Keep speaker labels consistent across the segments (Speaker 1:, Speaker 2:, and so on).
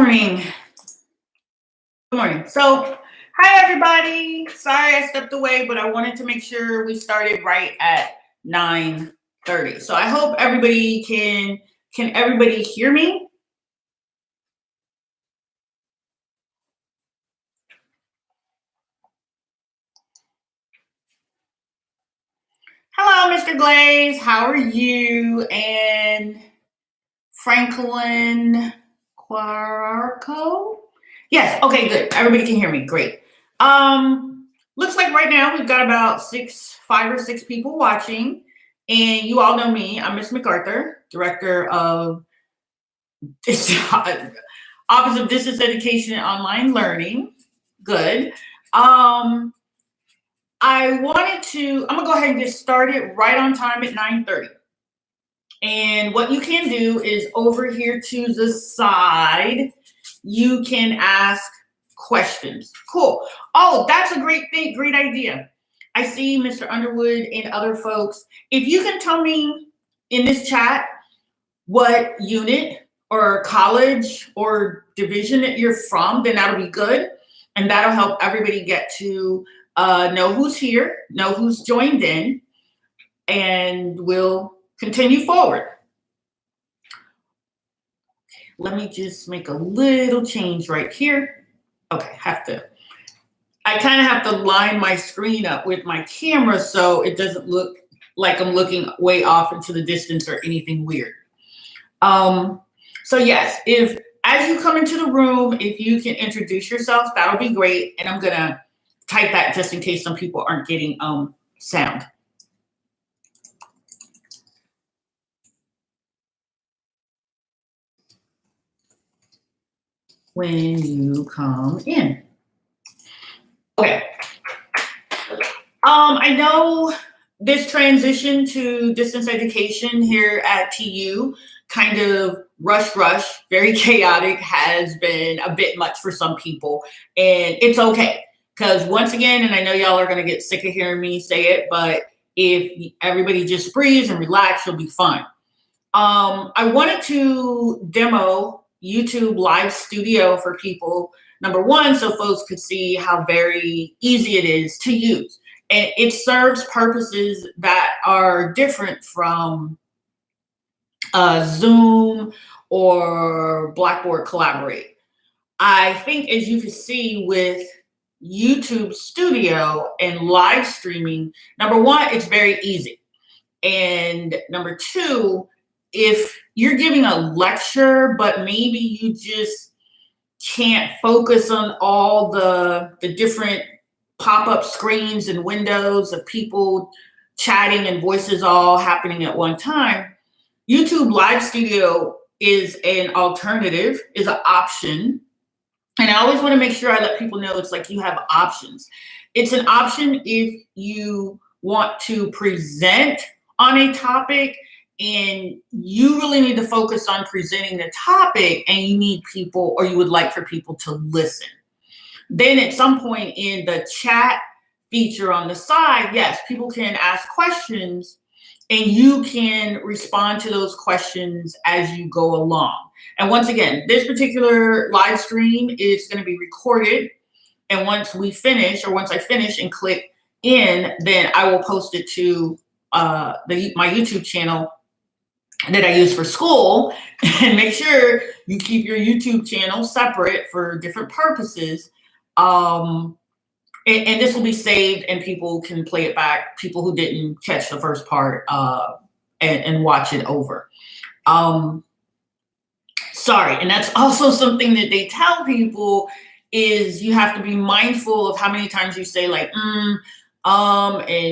Speaker 1: morning. Good morning. So, hi everybody. Sorry I stepped away, but I wanted to make sure we started right at 9:30. So I hope everybody can everybody hear me? Hello, Mr. Glaze. How are you? And Franklin Quararco? Yes, okay, good. Everybody can hear me. Great. Looks like right now we've got about 5 or 6 people watching. And you all know me. I'm Miss MacArthur, Director of Office of Distance Education and Online Learning. Good. I'm gonna go ahead and get started right on time at 9:30. And what you can do is over here to the side, you can ask questions. Cool. Oh, that's a great thing, great idea. I see Mr. Underwood and other folks. If you can tell me in this chat what unit or college or division that you're from, then that'll be good. And that'll help everybody get to know who's here, know who's joined in, and we'll continue forward. Let me just make a little change right here. Okay, I kind of have to line my screen up with my camera so it doesn't look like I'm looking way off into the distance or anything weird. So yes, if as you come into the room, if you can introduce yourself, that'll be great. And I'm gonna type that just in case some people aren't getting sound. When you come in. Okay. I know this transition to distance education here at TU, kind of rush, very chaotic, has been a bit much for some people. And it's okay. Because once again, and I know y'all are going to get sick of hearing me say it, but if everybody just breathes and relax, you'll be fine. I wanted to demo YouTube Live Studio for people. Number one, so folks could see how very easy it is to use. And it serves purposes that are different from Zoom or Blackboard Collaborate. I think as you can see with YouTube Studio and live streaming, number one, it's very easy. And number two, if you're giving a lecture, but maybe you just can't focus on all the different pop-up screens and windows of people chatting and voices all happening at one time, YouTube Live Studio is an alternative, is an option. And I always want to make sure I let people know it's like you have options. It's an option if you want to present on a topic and you really need to focus on presenting the topic and you need people, or you would like for people to listen. Then at some point in the chat feature on the side, yes, people can ask questions and you can respond to those questions as you go along. And once again, this particular live stream is going to be recorded. And once we finish, or once I finish and click in, then I will post it to my YouTube channel that I use for school. And make sure you keep your YouTube channel separate for different purposes. And this will be saved and people can play it back, people who didn't catch the first part and watch it over. Sorry, and that's also something that they tell people is you have to be mindful of how many times you say like, and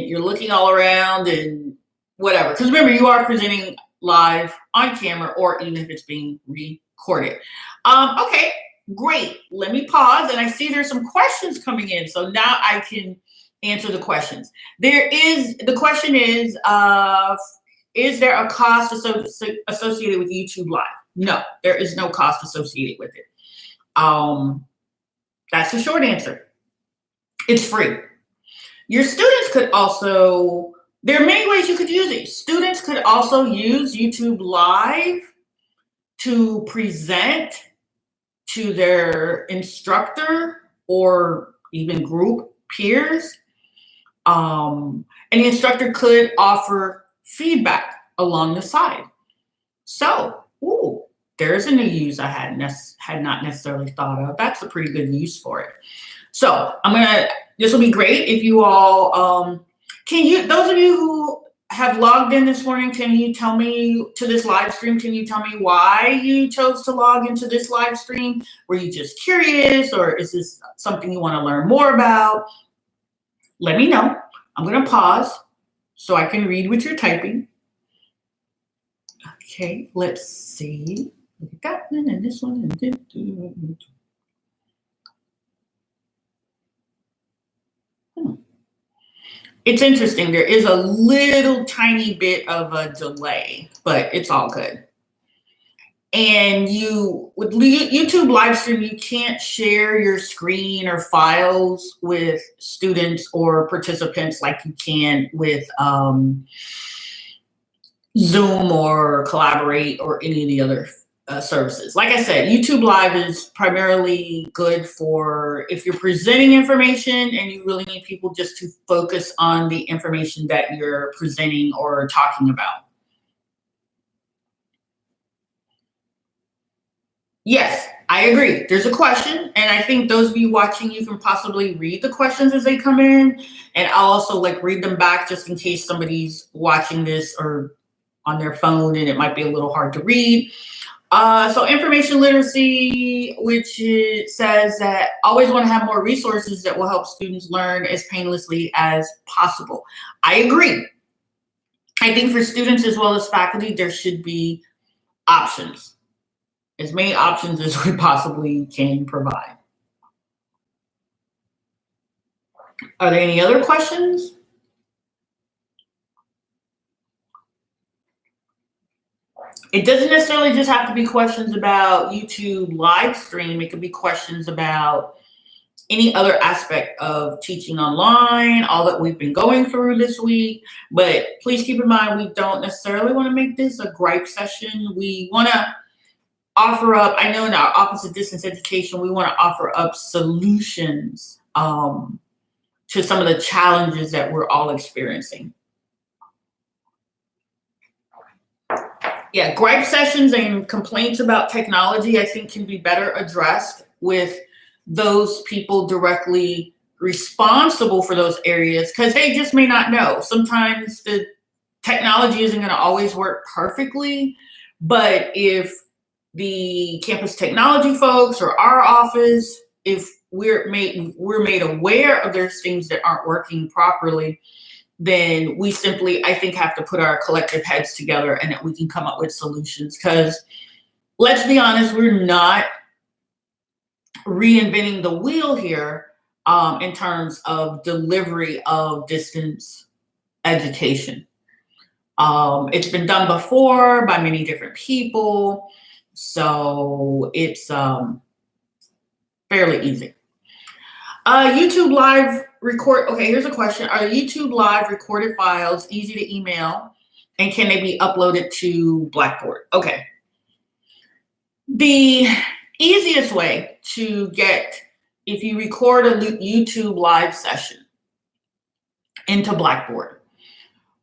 Speaker 1: you're looking all around and whatever. Because remember, you are presenting live on camera or even if it's being recorded. Okay. Great. Let me pause. And I see there's some questions coming in. So now I can answer the questions. The question is there a cost associated with YouTube Live? No, there is no cost associated with it. That's the short answer. It's free. Your students could also, there are many ways you could use it. Students could also use YouTube Live to present to their instructor or even group peers. And the instructor could offer feedback along the side. So, ooh, there's a new use I had not necessarily thought of. That's a pretty good use for it. So this will be great if you all, those of you who have logged in this morning, can you tell me to this live stream, can you tell me why you chose to log into this live stream? Were you just curious, or is this something you want to learn more about? Let me know. I'm going to pause so I can read what you're typing. Okay, let's see. Look at that one and this one. It's interesting. There is a little tiny bit of a delay, but it's all good. And with YouTube live stream, you can't share your screen or files with students or participants like you can with Zoom or Collaborate or any of the other services. Like I said, YouTube Live is primarily good for if you're presenting information and you really need people just to focus on the information that you're presenting or talking about. Yes, I agree. There's a question, and I think those of you watching, you can possibly read the questions as they come in, and I'll also read them back just in case somebody's watching this or on their phone and it might be a little hard to read. So information literacy, which says that always want to have more resources that will help students learn as painlessly as possible. I agree. I think for students as well as faculty, there should be options. As many options as we possibly can provide. Are there any other questions? It doesn't necessarily just have to be questions about YouTube live stream. It could be questions about any other aspect of teaching online, all that we've been going through this week. But please keep in mind, we don't necessarily want to make this a gripe session. We want to offer up, I know in our Office of Distance Education, we want to offer up solutions to some of the challenges that we're all experiencing. Yeah, gripe sessions and complaints about technology, I think, can be better addressed with those people directly responsible for those areas, because they just may not know. Sometimes the technology isn't going to always work perfectly, but if the campus technology folks or our office, if we're made aware of those things that aren't working properly, then we simply, I think, have to put our collective heads together and that we can come up with solutions. Because let's be honest, we're not reinventing the wheel here in terms of delivery of distance education. It's been done before by many different people. So it's fairly easy. YouTube Live record. Okay, here's a question. Are YouTube Live recorded files easy to email, and can they be uploaded to Blackboard? Okay. The easiest way to get, if you record a YouTube Live session into Blackboard,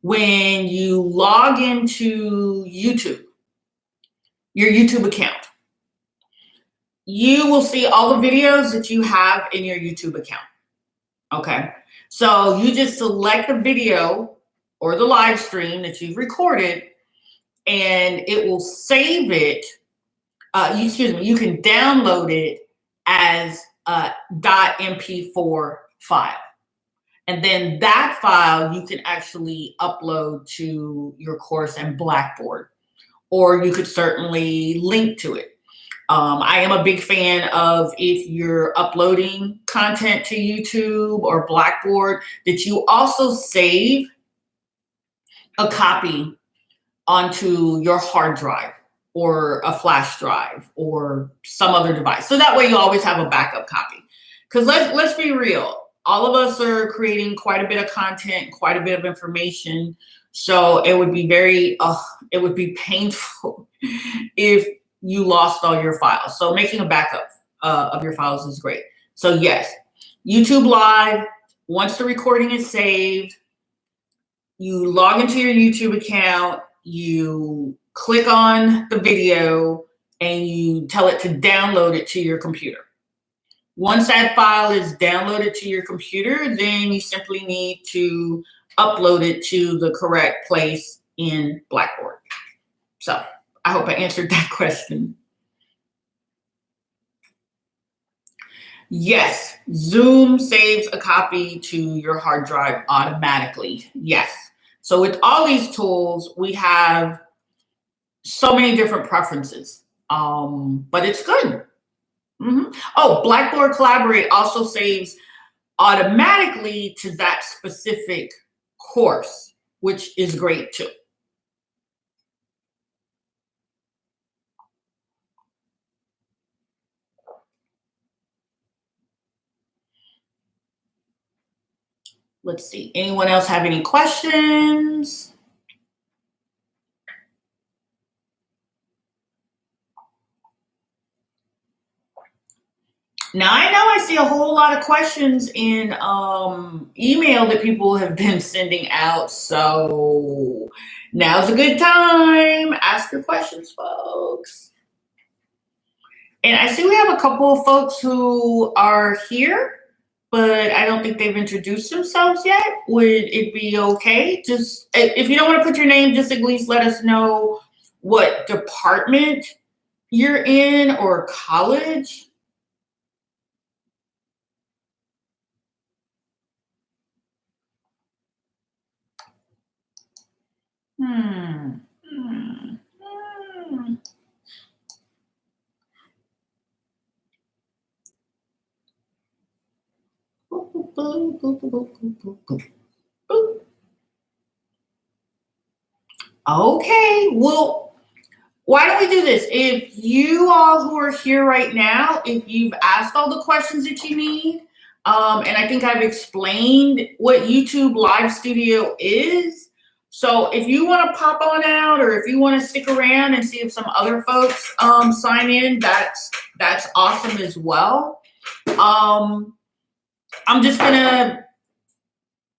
Speaker 1: when you log into YouTube, your YouTube account, you will see all the videos that you have in your YouTube account. Okay, so you just select the video or the live stream that you've recorded, and it will save it. You can download it as a .mp4 file. And then that file you can actually upload to your course in Blackboard, or you could certainly link to it. I am a big fan of, if you're uploading content to YouTube or Blackboard, that you also save a copy onto your hard drive or a flash drive or some other device. So that way you always have a backup copy. Because let's be real, all of us are creating quite a bit of content, quite a bit of information. So it would be it would be painful if you lost all your files. So making a backup of your files is great. So yes, YouTube Live, once the recording is saved, you log into your YouTube account, you click on the video, and you tell it to download it to your computer. Once that file is downloaded to your computer, then you simply need to upload it to the correct place in Blackboard. So I hope I answered that question. Yes, Zoom saves a copy to your hard drive automatically. Yes. So with all these tools, we have so many different preferences, but it's good. Oh, Blackboard Collaborate also saves automatically to that specific course, which is great too. Let's see. Anyone else have any questions? Now, I know I see a whole lot of questions in email that people have been sending out. So now's a good time. Ask your questions, folks. And I see we have a couple of folks who are here, but I don't think they've introduced themselves yet. Would it be okay? Just if you don't want to put your name, just at least let us know what department you're in or college. Okay, well, why don't we do this? If you all who are here right now, if you've asked all the questions that you need, and I think I've explained what YouTube Live Studio is. So if you want to pop on out, or if you want to stick around and see if some other folks sign in, that's awesome as well. I'm just gonna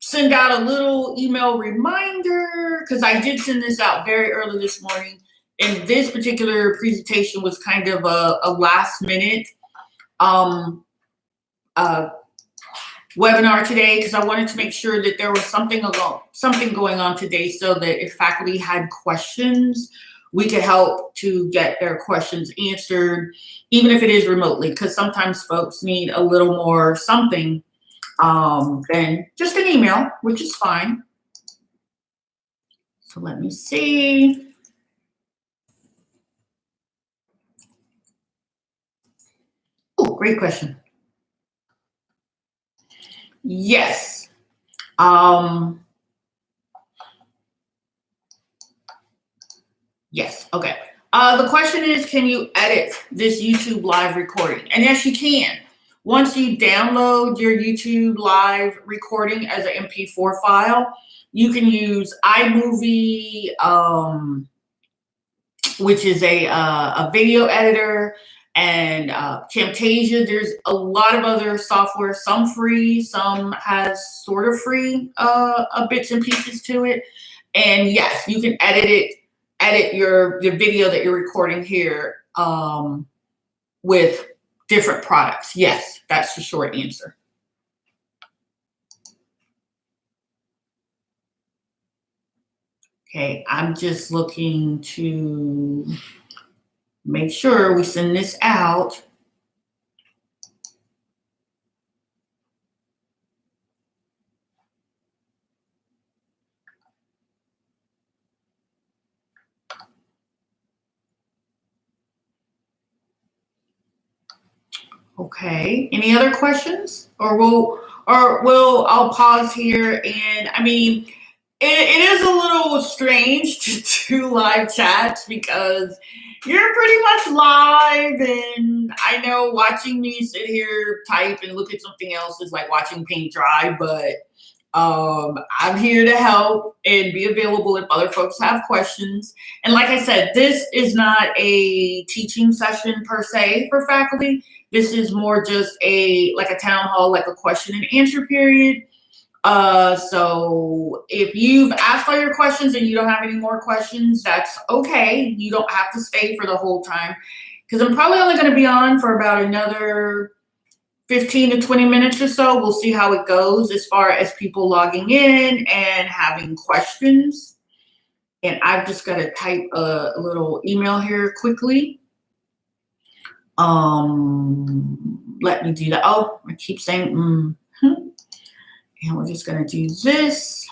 Speaker 1: send out a little email reminder, because I did send this out very early this morning. And this particular presentation was kind of a last minute webinar today, because I wanted to make sure that there was something going on today, so that if faculty had questions, we could help to get their questions answered, even if it is remotely, because sometimes folks need a little more something than just an email, which is fine. So let me see. Oh, great question. Yes. Yes. Okay. The question is, can you edit this YouTube Live recording? And yes, you can. Once you download your YouTube Live recording as an MP4 file, you can use iMovie, which is a video editor, and Camtasia. There's a lot of other software, some free, some has sort of free bits and pieces to it. And yes, you can edit your video that you're recording here with different products. Yes, that's the short answer. Okay, I'm just looking to make sure we send this out. Okay, any other questions? I'll pause here. And I mean, it is a little strange to do live chats, because you're pretty much live, and I know watching me sit here, type, and look at something else is like watching paint dry, but I'm here to help and be available if other folks have questions. And like I said, this is not a teaching session per se for faculty. This is more just like a town hall, like a question and answer period. So if you've asked all your questions and you don't have any more questions, that's okay. You don't have to stay for the whole time, because I'm probably only going to be on for about another 15 to 20 minutes or so. We'll see how it goes as far as people logging in and having questions. And I've just got to type a little email here quickly. Let me do that. Oh, I keep saying, and we're just going to do this.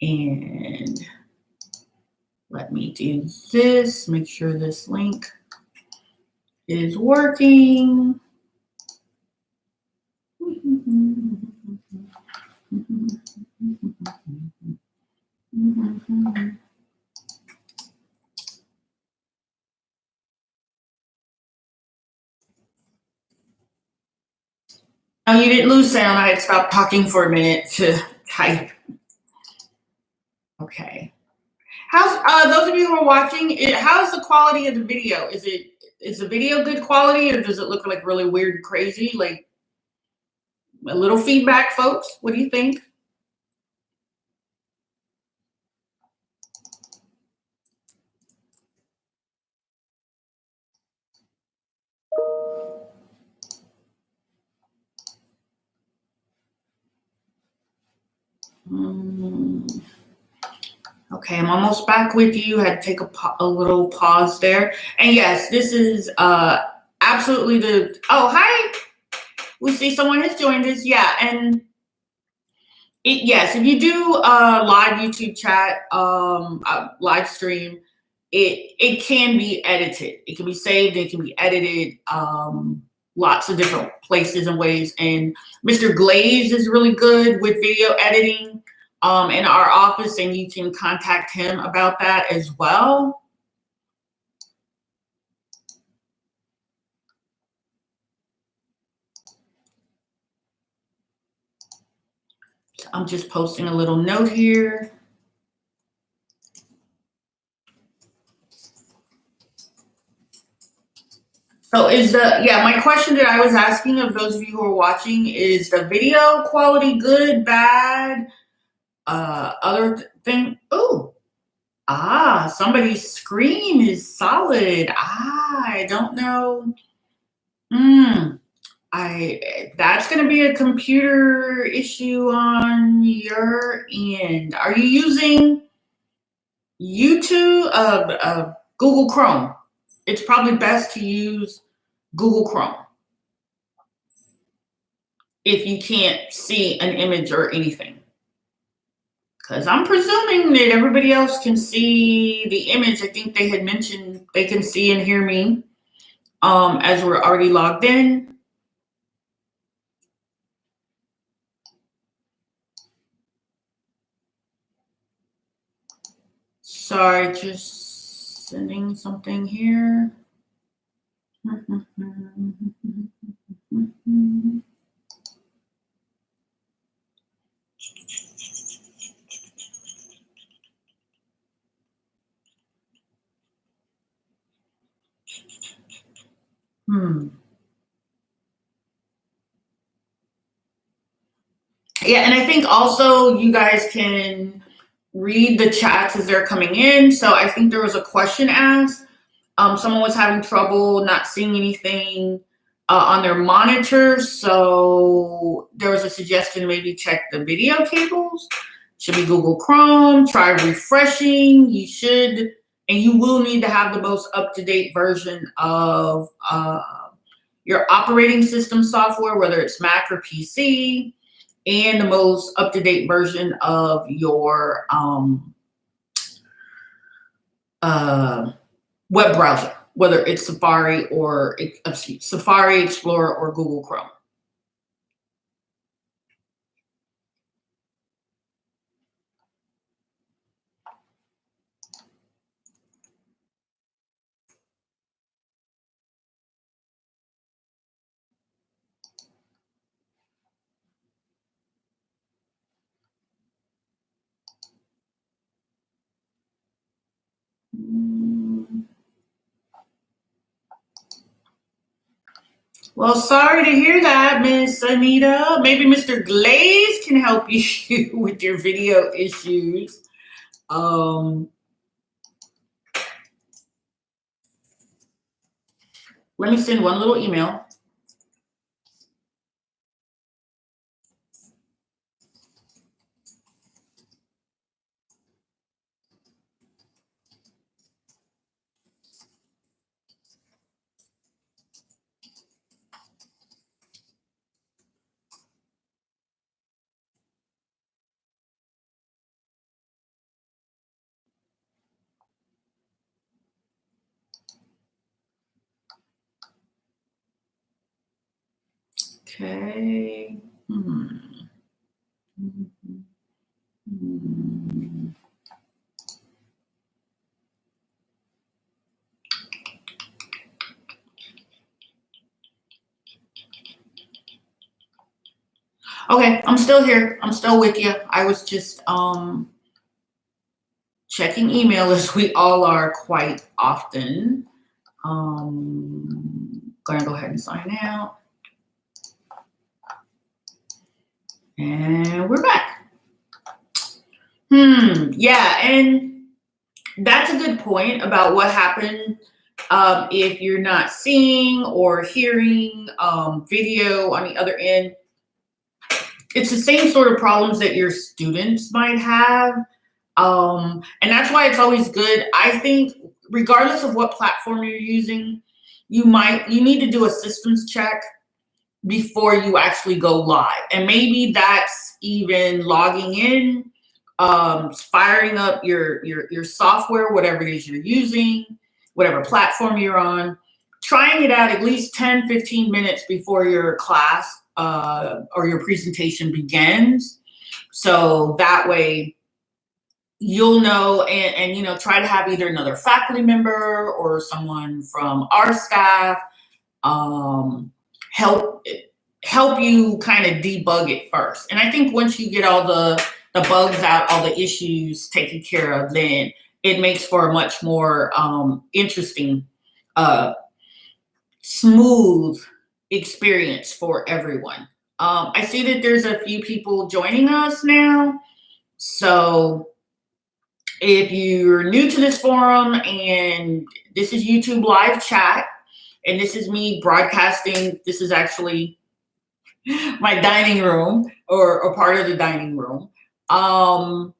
Speaker 1: And let me do this, make sure this link is working. Oh, you didn't lose sound. I had stopped talking for a minute to type. Okay. How's those of you who are watching? How's the quality of the video? Is the video good quality, or does it look like really weird and crazy? Like, a little feedback, folks. What do you think? Okay, I'm almost back with you. Had to take a little pause there. And yes, this is absolutely oh, hi. We see someone has joined us. Yeah, and yes, if you do live YouTube chat, live stream, it can be edited. It can be saved. It can be edited. Lots of different places and ways. And Mr. Glaze is really good with video editing in our office, and you can contact him about that as well. So I'm just posting a little note here. So my question that I was asking of those of you who are watching, is the video quality good, bad? Other thing, somebody's screen is solid. I don't know. That's going to be a computer issue on your end. Are you using YouTube, Google Chrome? It's probably best to use Google Chrome if you can't see an image or anything. Because I'm presuming that everybody else can see the image. I think they had mentioned they can see and hear me as we're already logged in. Sorry, just sending something here. Yeah, and I think also you guys can read the chats as they're coming in. So I think there was a question asked. Someone was having trouble not seeing anything on their monitor. So there was a suggestion to maybe check the video cables. Should be Google Chrome. Try refreshing. You should, and you will need to have the most up-to-date version of your operating system software, whether it's Mac or PC, and the most up-to-date version of your web browser, whether it's Safari or Safari, Explorer, or Google Chrome. Well, sorry to hear that, Miss Anita. Maybe Mr. Glaze can help you with your video issues. Let me send one little email. Okay. Okay, I'm still here. I'm still with you. I was just checking email as we all are quite often. Gonna go ahead and sign out. And we're back. Yeah, and that's a good point about what happened if you're not seeing or hearing video on the other end. It's the same sort of problems that your students might have. And that's why it's always good. I think regardless of what platform you're using, you need to do a systems check before you actually go live. And maybe that's even logging in, firing up your software, whatever it is you're using, whatever platform you're on, trying it out at least 10, 15 minutes before your class or your presentation begins. So that way you'll know, and try to have either another faculty member or someone from our staff help you kind of debug it first. And I think once you get all the bugs out, all the issues taken care of, then it makes for a much more interesting, smooth experience for everyone. I see that there's a few people joining us now. So if you're new to this forum, and this is YouTube live chat, and this is me broadcasting, this is actually my dining room or a part of the dining room. Oh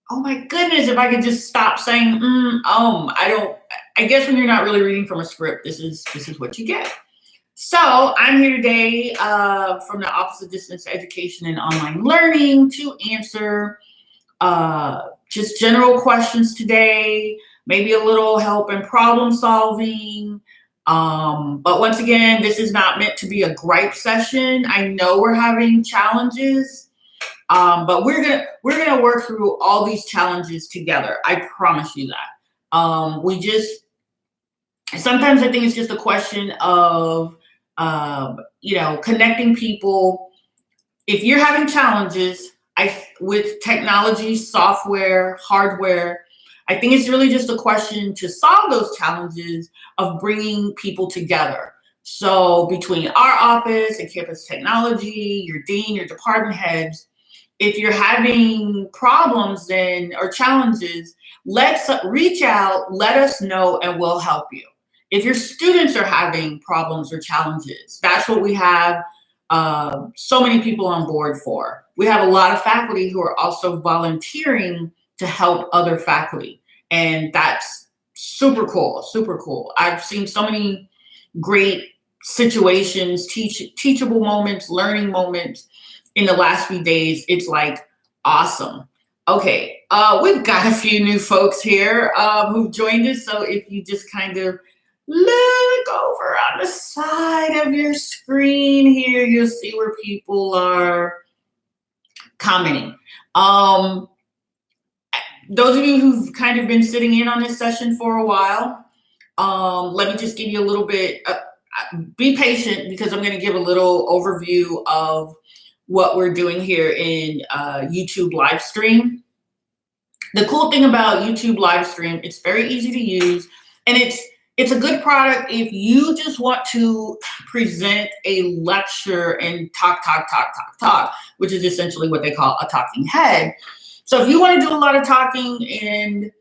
Speaker 1: my goodness, if I could just stop saying I guess when you're not really reading from a script, this is what you get. So I'm here today from the Office of Distance Education and Online Learning to answer just general questions today, maybe a little help in problem solving. But once again, this is not meant to be a gripe session. I know we're having challenges, but we're gonna work through all these challenges together. I promise you that. Sometimes I think it's just a question of connecting people. If you're having challenges with technology, software, hardware, I think it's really just a question to solve those challenges of bringing people together. So between our office and campus technology, your dean, your department heads, if you're having problems or challenges, let's reach out, let us know, and we'll help you. If your students are having problems or challenges, that's what we have so many people on board for. We have a lot of faculty who are also volunteering to help other faculty. And that's super cool, super cool. I've seen so many great situations, teachable moments, learning moments in the last few days. It's like awesome. Okay, we've got a few new folks here who've joined us. So if you just kind of look over on the side of your screen here, you'll see where people are commenting. Those of you who've kind of been sitting in on this session for a while, let me just give you a little bit, be patient, because I'm gonna give a little overview of what we're doing here in YouTube live stream. The cool thing about YouTube live stream, it's very easy to use, and It's a good product if you just want to present a lecture and talk, which is essentially what they call a talking head. So if you want to do a lot of talking, and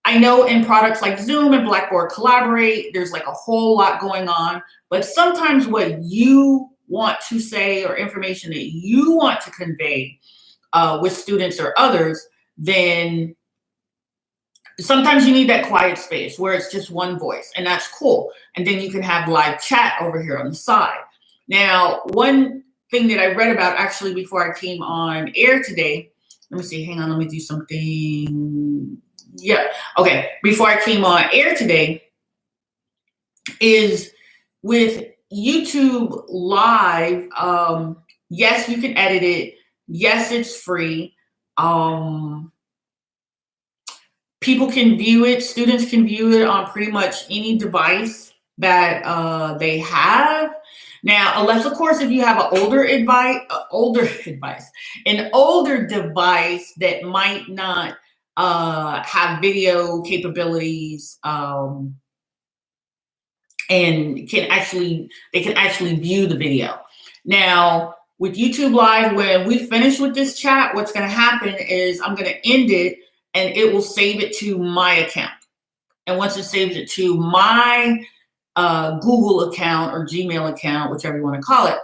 Speaker 1: I know in products like Zoom and Blackboard Collaborate, there's like a whole lot going on, but sometimes what you want to say or information that you want to convey with students or others, then sometimes you need that quiet space where it's just one voice, and that's cool. And then you can have live chat over here on the side. Now, one thing that I read about actually before I came on air today, let me see, hang on, let me do something. Yeah, okay. Before I came on air today, is with YouTube Live, yes, you can edit it. Yes, it's free. People can view it, students can view it on pretty much any device that they have. Now, unless, of course, if you have an older device that might not have video capabilities, and they can actually view the video. Now, with YouTube Live, when we finish with this chat, what's going to happen is I'm going to end it, and it will save it to my account. And once it saves it to my Google account or Gmail account, whichever you want to call it,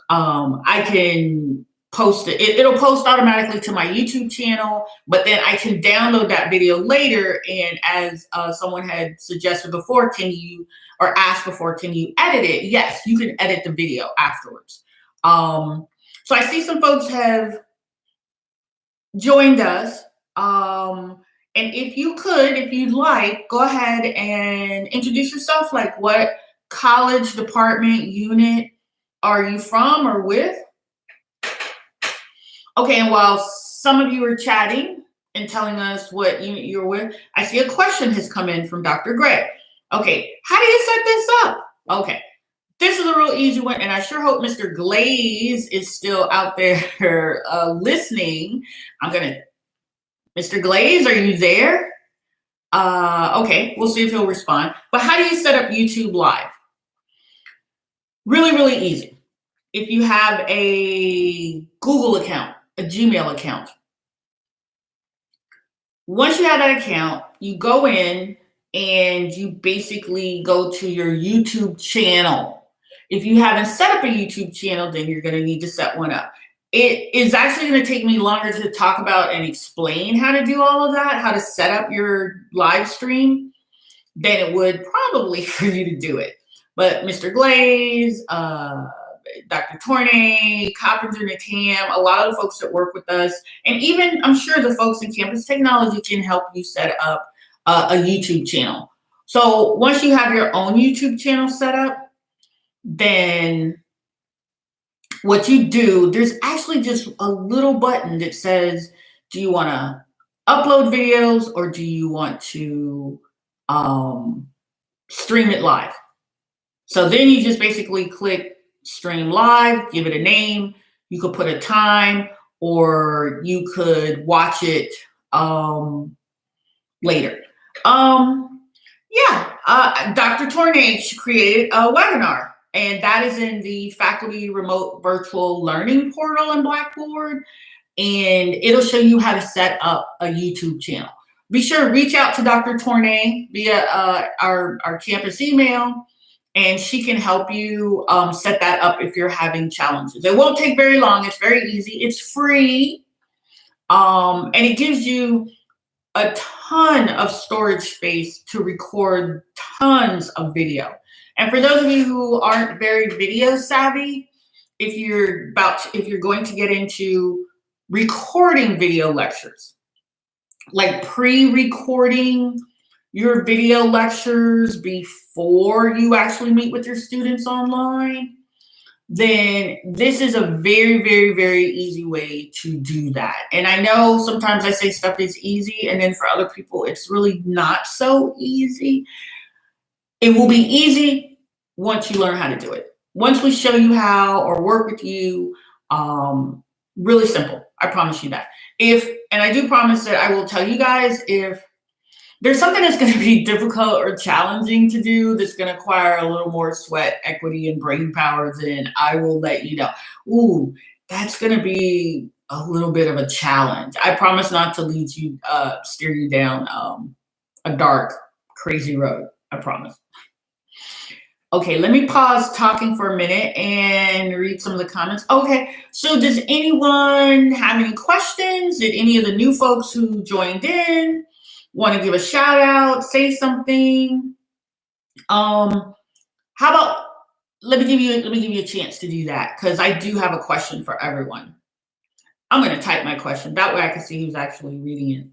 Speaker 1: I can post it. It'll post automatically to my YouTube channel, but then I can download that video later. And as someone had suggested before, can you edit it? Yes, you can edit the video afterwards. So I see some folks have joined us. And if you'd like, go ahead and introduce yourself, like what college, department, unit are you from or with? Okay, and while some of you are chatting and telling us what unit you're with, I see a question has come in from Dr. Gray. Okay, how do you set this up? Okay, this is a real easy one, and I sure hope Mr. Glaze is still out there listening. Mr. Glaze, are you there? Okay, we'll see if he'll respond. But how do you set up YouTube Live? Really, really easy. If you have a Google account, a Gmail account, once you have that account, you go in and you basically go to your YouTube channel. If you haven't set up a YouTube channel, then you're going to need to set one up. It is actually going to take me longer to talk about and explain how to do all of that, how to set up your live stream, than it would probably for you to do it. But Mr. Glaze, Dr. Tornay, Carpenter, Natam, a lot of the folks that work with us, and even I'm sure the folks in campus technology can help you set up a YouTube channel. So once you have your own YouTube channel set up, then what you do, there's actually just a little button that says, do you want to upload videos or do you want to stream it live? So then you just basically click stream live, give it a name. You could put a time, or you could watch it later. Dr. Tornay created a webinar, and that is in the faculty remote virtual learning portal in Blackboard, and it'll show you how to set up a YouTube channel. Be sure to reach out to Dr. Tornay via our campus email, and she can help you set that up if you're having challenges. It won't take very long. It's very easy. It's free, and it gives you a ton of storage space to record tons of video. And for those of you who aren't very video savvy, if you're going to get into recording video lectures, like pre-recording your video lectures before you actually meet with your students online, then this is a very, very, very easy way to do that. And I know sometimes I say stuff is easy, and then for other people, it's really not so easy. It will be easy once you learn how to do it. Once we show you how or work with you, really simple. I promise you that. And I do promise that I will tell you guys if there's something that's going to be difficult or challenging to do that's going to require a little more sweat equity and brain power, then I will let you know. Ooh, that's going to be a little bit of a challenge. I promise not to steer you down a dark, crazy road. I promise. Okay, let me pause talking for a minute and read some of the comments. Okay, so does anyone have any questions? Did any of the new folks who joined in want to give a shout out, say something? How about let me give you a chance to do that because I do have a question for everyone. I'm going to type my question. That way I can see who's actually reading it.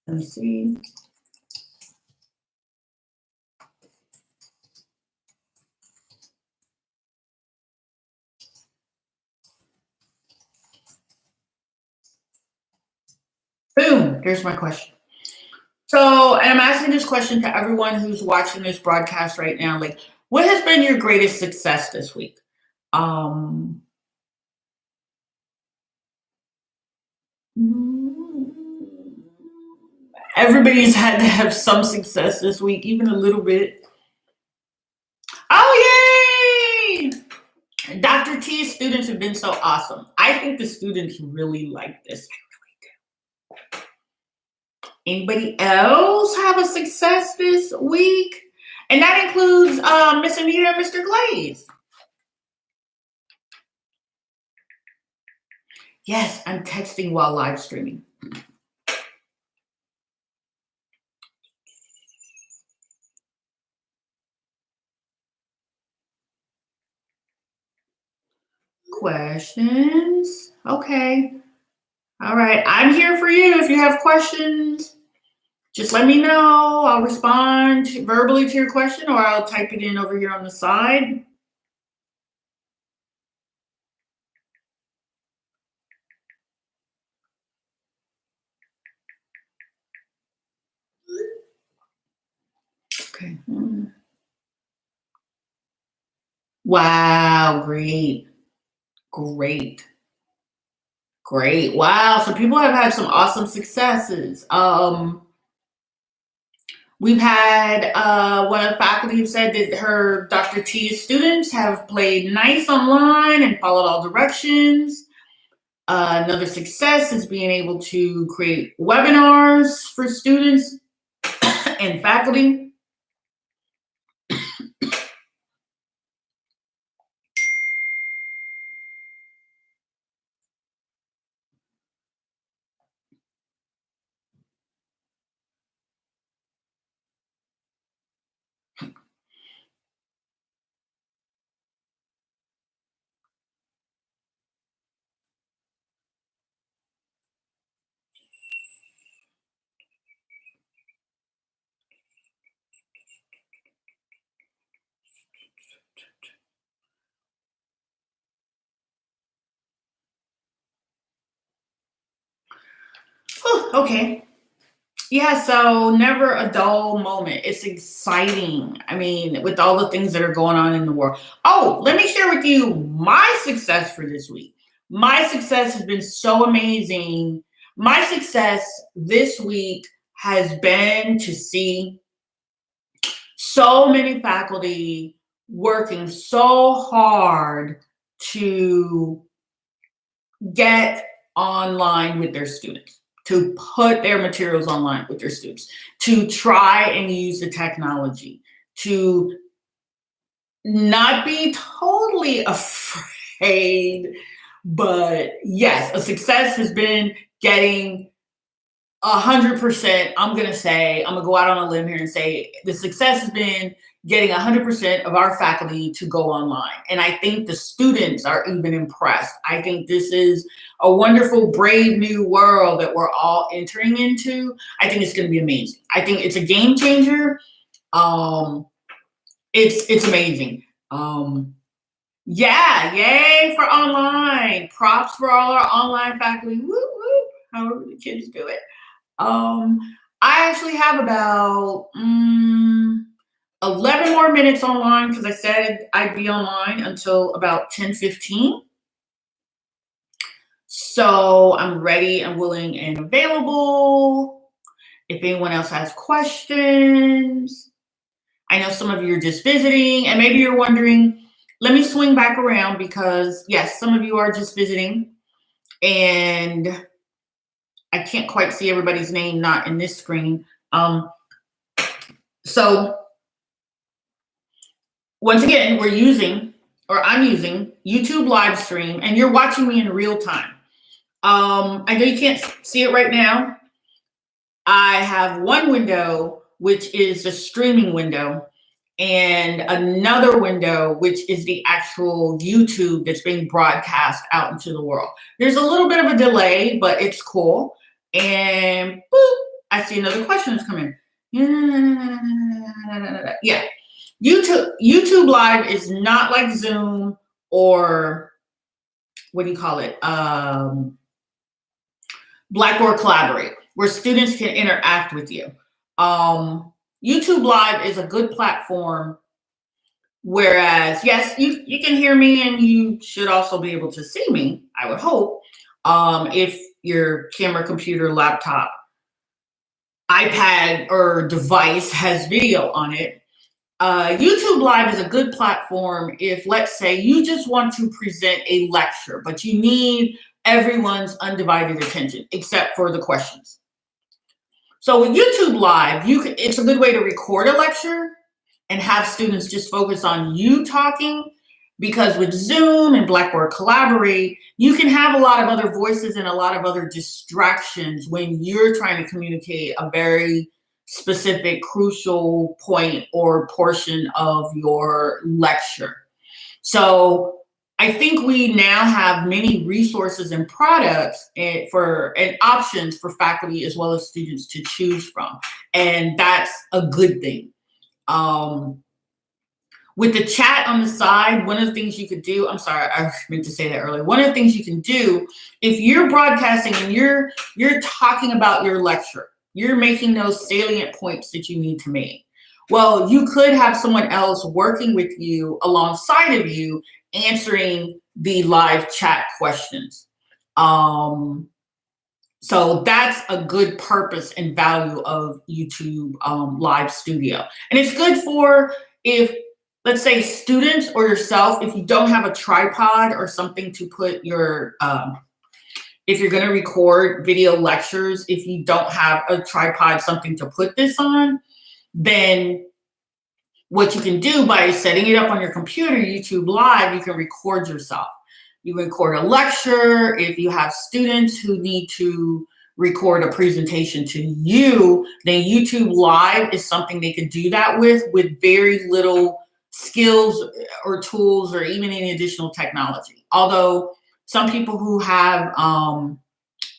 Speaker 1: Let me see. Boom, there's my question. So, and I'm asking this question to everyone who's watching this broadcast right now. Like, what has been your greatest success this week? Um, Everybody's had to have some success this week, even a little bit. Oh, yay! Dr. T's students have been so awesome. I think the students really like this. Anybody else have a success this week? And that includes Miss Anita and Mr. Glaze. Yes, I'm texting while live streaming. Questions? Okay. All right. I'm here for you. If you have questions, just let me know. I'll respond verbally to your question or I'll type it in over here on the side. Okay. Wow. Great. Great. Great. Wow. So people have had some awesome successes. We've had one of the faculty who said that her Dr. T's students have played nice online and followed all directions. Another success is being able to create webinars for students and faculty. Okay. Yeah, so never a dull moment. It's exciting. I mean, with all the things that are going on in the world. Oh, let me share with you my success for this week. My success has been so amazing. My success this week has been to see so many faculty working so hard to get online with their students, to put their materials online with their students, to try and use the technology, to not be totally afraid. But yes, a success has been getting 100%. I'm going to go out on a limb here and say the success has been getting 100% of our faculty to go online. And I think the students are even impressed. I think this is a wonderful, brave new world that we're all entering into. I think it's going to be amazing. I think it's a game changer. It's amazing. Yeah, yay for online. Props for all our online faculty. Woo, woo, however the kids do it. I actually have about 11 more minutes online because I said I'd be online until about 10:15. So I'm ready and willing and available. If anyone else has questions, I know some of you are just visiting and maybe you're wondering, let me swing back around because yes, some of you are just visiting and I can't quite see everybody's name, not in this screen. So once again, I'm using YouTube live stream and you're watching me in real time. I know you can't see it right now. I have one window, which is the streaming window, and another window, which is the actual YouTube that's being broadcast out into the world. There's a little bit of a delay, but it's cool. And boop, I see another question that's coming. Yeah. YouTube Live is not like Zoom or what do you call it? Blackboard Collaborate, where students can interact with you. YouTube Live is a good platform, whereas, yes, you can hear me and you should also be able to see me, I would hope, if your camera, computer, laptop, iPad, or device has video on it. YouTube Live is a good platform if, let's say, you just want to present a lecture, but you need everyone's undivided attention, except for the questions. So with YouTube Live, it's a good way to record a lecture and have students just focus on you talking, because with Zoom and Blackboard Collaborate, you can have a lot of other voices and a lot of other distractions when you're trying to communicate a very specific, crucial point or portion of your lecture. So I think we now have many resources and products and options for faculty as well as students to choose from. And that's a good thing. With the chat on the side, one of the things you could do, I'm sorry, I meant to say that earlier. One of the things you can do, if you're broadcasting and you're talking about your lecture, you're making those salient points that you need to make. Well, you could have someone else working with you alongside of you answering the live chat questions. So that's a good purpose and value of YouTube Live Studio. And it's good for if, let's say, students or yourself, if you don't have a tripod or something to put your, if you're going to record video lectures, if you don't have a tripod, something to put this on, then what you can do by setting it up on your computer, YouTube Live, you can record yourself. You record a lecture. If you have students who need to record a presentation to you, then YouTube Live is something they could do that with very little skills or tools or even any additional technology. Although some people who have,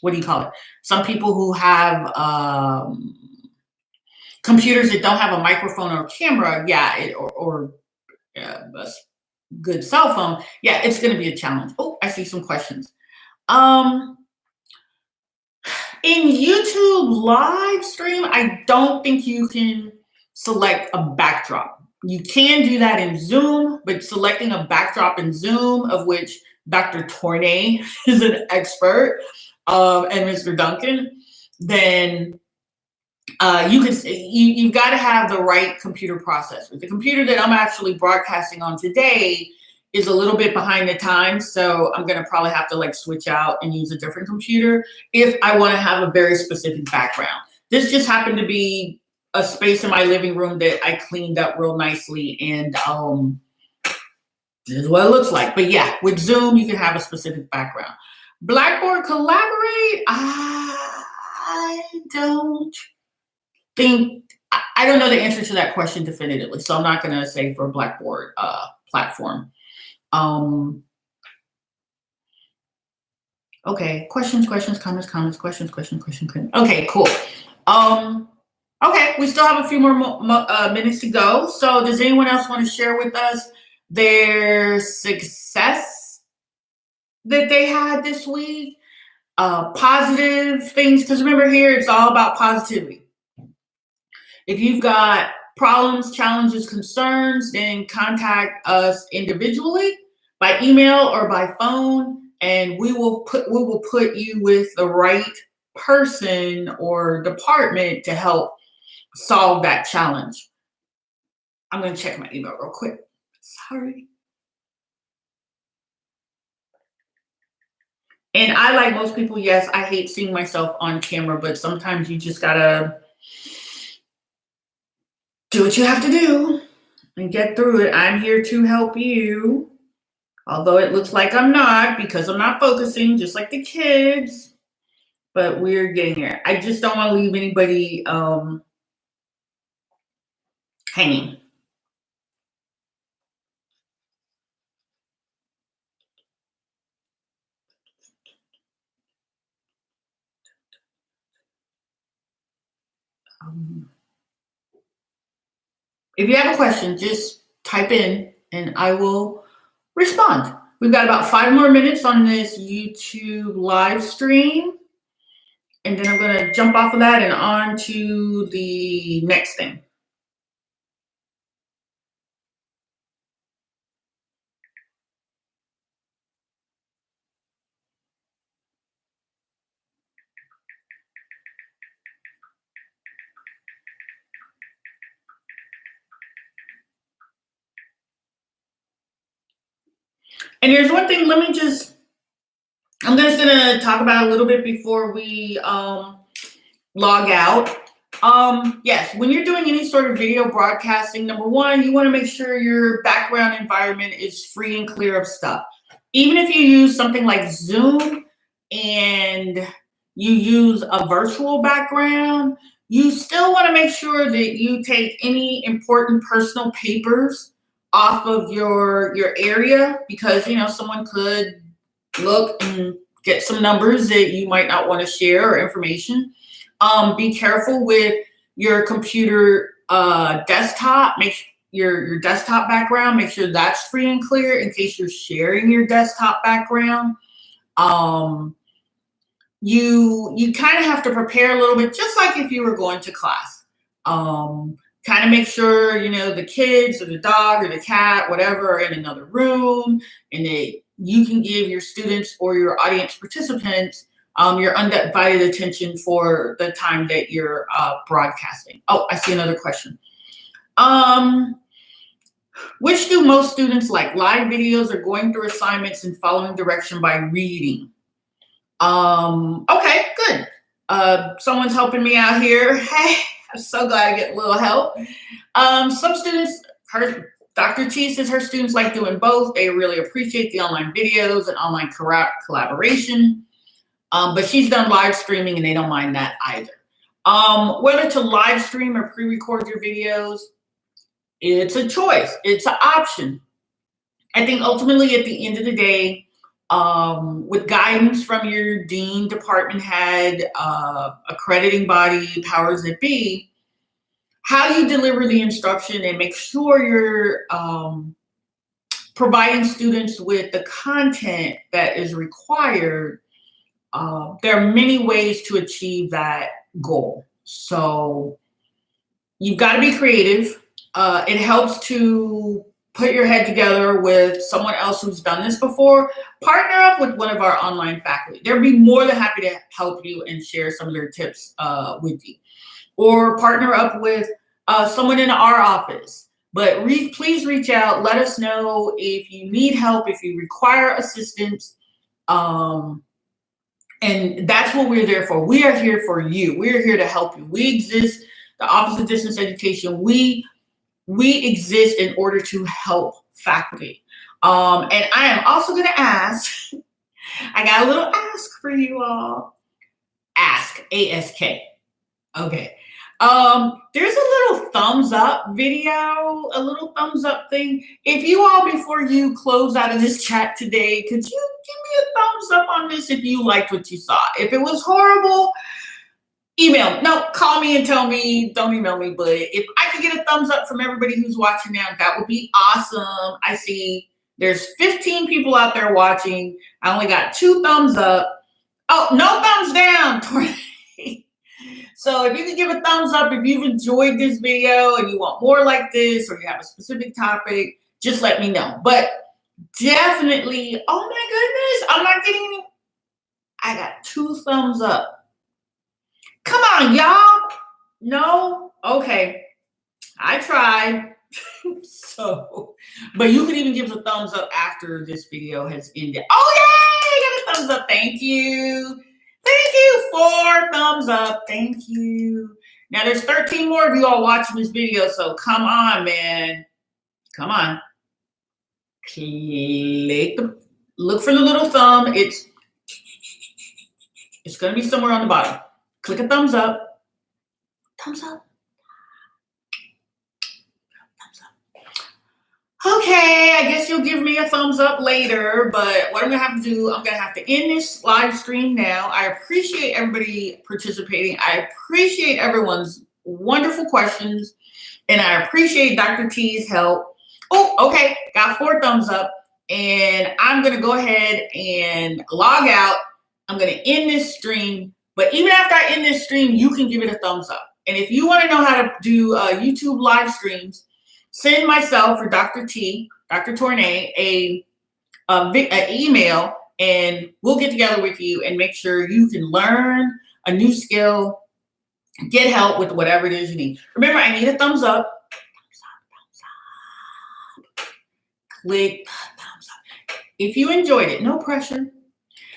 Speaker 1: what do you call it? Some people who have computers that don't have a microphone or camera, or a good cell phone, yeah, it's going to be a challenge. Oh, I see some questions. In YouTube live stream, I don't think you can select a backdrop. You can do that in Zoom, but selecting a backdrop in Zoom, of which Dr. Tournay is an expert, and Mr. Duncan, then you've got to have the right computer processor. The computer that I'm actually broadcasting on today is a little bit behind the times, so I'm going to probably have to like switch out and use a different computer if I want to have a very specific background. This just happened to be a space in my living room that I cleaned up real nicely, and this is what it looks like. But yeah, with Zoom, you can have a specific background. Blackboard Collaborate, I don't know the answer to that question definitively, so I'm not going to say for Blackboard platform. Okay, questions, comments, questions. Okay, cool. Okay, we still have a few more minutes to go. So does anyone else want to share with us their success that they had this week? Positive things, because remember here, it's all about positivity. If you've got problems, challenges, concerns, then contact us individually by email or by phone, and we will put you with the right person or department to help solve that challenge. I'm going to check my email real quick. Sorry. And I, like most people, yes, I hate seeing myself on camera, but sometimes you just gotta do what you have to do and get through it. I'm here to help you, although it looks like I'm not because I'm not focusing, just like the kids, but we're getting there. I just don't want to leave anybody hanging. If you have a question, just type in and I will respond. We've got about 5 more minutes on this YouTube live stream. And then I'm going to jump off of that and on to the next thing. And there's one thing, I'm just gonna talk about a little bit before we log out. Yes, when you're doing any sort of video broadcasting, number one, you want to make sure your background environment is free and clear of stuff. Even if you use something like Zoom and you use a virtual background, you still want to make sure that you take any important personal papers off of your area, because someone could look and get some numbers that you might not want to share or information. Be careful with your computer desktop. Make your desktop background, make sure that's free and clear in case you're sharing your desktop background. You kind of have to prepare a little bit, just like if you were going to class. Kind of make sure, the kids or the dog or the cat, whatever, are in another room, and that you can give your students or your audience participants your undivided attention for the time that you're broadcasting. Oh, I see another question. Which do most students like, live videos or going through assignments and following direction by reading? Okay, good. Someone's helping me out here. Hey, I'm so glad I get a little help. Some students, Dr. T says her students like doing both. They really appreciate the online videos and online collaboration. But she's done live streaming and they don't mind that either. Whether to live stream or pre-record your videos, it's a choice. It's an option. I think ultimately at the end of the day, with guidance from your dean, department head, accrediting body, powers that be, how you deliver the instruction and make sure you're providing students with the content that is required. There are many ways to achieve that goal. So you've got to be creative. It helps to put your head together with someone else who's done this before. Partner up with one of our online faculty. They'll be more than happy to help you and share some of their tips with you. Or partner up with someone in our office. But please reach out. Let us know if you need help, if you require assistance. And that's what we're there for. We are here for you. We're here to help you. We exist, the Office of Distance Education, we exist in order to help faculty. And I am also going to ask, I got a little ask for you all. Ask, A-S-K. Okay. There's a little thumbs up video, a little thumbs up thing. If you all, before you close out of this chat today, could you give me a thumbs up on this if you liked what you saw? If it was horrible, call me and tell me, don't email me, but if I could get a thumbs up from everybody who's watching now, that would be awesome. I see there's 15 people out there watching. I only got 2 thumbs up. Oh, no thumbs down. So if you could give a thumbs up if you've enjoyed this video and you want more like this, or you have a specific topic, just let me know. But Definitely. Oh my goodness. I'm not getting any. I got 2 thumbs up. Come on, y'all. No? Okay. I tried. So, but you can even give a thumbs up after this video has ended. Oh, yay! Got a thumbs up. Thank you. Thank you. 4 thumbs up. Thank you. Now, there's 13 more of you all watching this video, so come on, man. Come on. Click the, look for the little thumb. It's going to be somewhere on the bottom. Click a thumbs up. Thumbs up. Okay, I guess you'll give me a thumbs up later, but what I'm gonna have to do, I'm gonna have to end this live stream now. I appreciate everybody participating. I appreciate everyone's wonderful questions, and I appreciate Dr. T's help. Oh, okay, got 4 thumbs up, and I'm gonna go ahead and log out. I'm gonna end this stream, but even after I end this stream, you can give it a thumbs up. And if you wanna know how to do YouTube live streams, send myself or Dr. T, Dr. Tournay, a email, and we'll get together with you and make sure you can learn a new skill, get help with whatever it is you need. Remember, I need a thumbs up. Click thumbs up. If you enjoyed it, no pressure.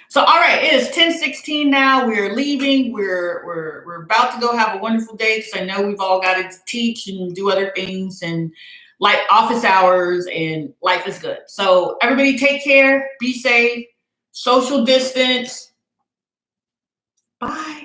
Speaker 1: So, all right, it is 10:16 now. We're leaving. We're about to go have a wonderful day because I know we've all got to teach and do other things and like office hours, and life is good. So everybody take care, be safe, social distance. Bye.